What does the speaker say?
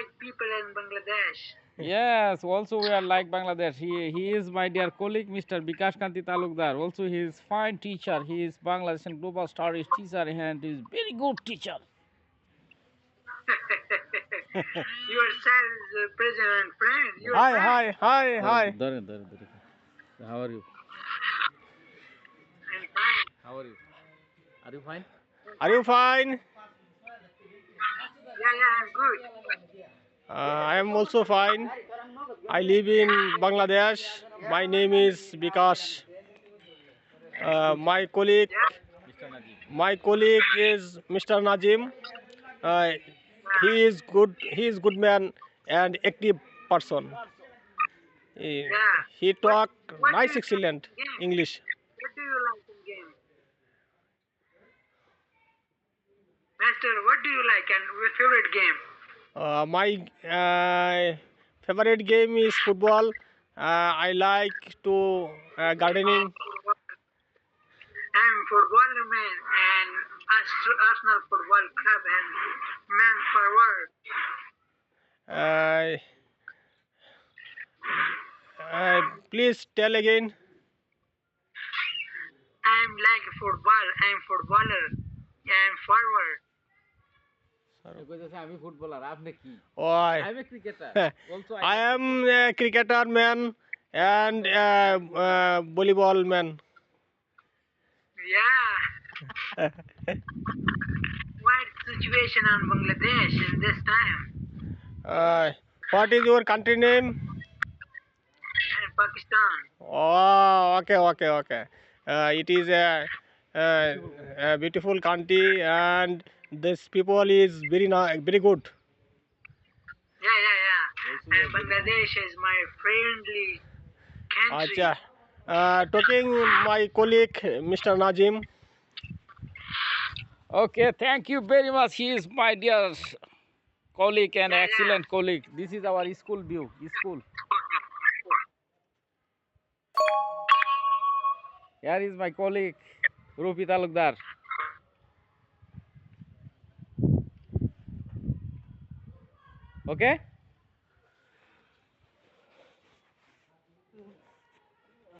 like people in Bangladesh. Yes, also we are like Bangladesh. He is my dear colleague, Mr. Bikash Kanti Talukdar. Also, he is fine teacher. He is Bangladesh and Global Studies teacher, and he is very good teacher. Your sir is president friend. Your Hi, friend. hi. Dare. How are you? I'm fine. How are you? Are you fine? Are you fine? Yeah, I'm good. I am also fine. I live in Bangladesh. My name is Bikash. My colleague, Yeah, Mr. Najib. my colleague is Mr. Najim. Uh, he is good. He is good man and active person. He, yeah. he What talk what do nice, you like excellent in game? English. What do you like in game? Master, what do you like and your favorite game? My favorite game is football. I like to gardening. I'm footballer man and Arsenal Football Club and man forward. Uh, please tell again. I'm like football. I'm footballer. I'm forward. আমি footballer আপনি কি Why? আমি cricketer also I am a cricketer man and volleyball man. Yeah. What situation on Bangladesh in this time? What is your country name? And Pakistan. Oh, okay. It is a beautiful country and this people is very good. Yeah. And Bangladesh is my friendly country. Acha. Talking my colleague Mr. Najim. Okay, thank you very much. He is my dear colleague and Yeah. excellent colleague. This is our school view. School. Here is my colleague Rupi Talukdar. Okay.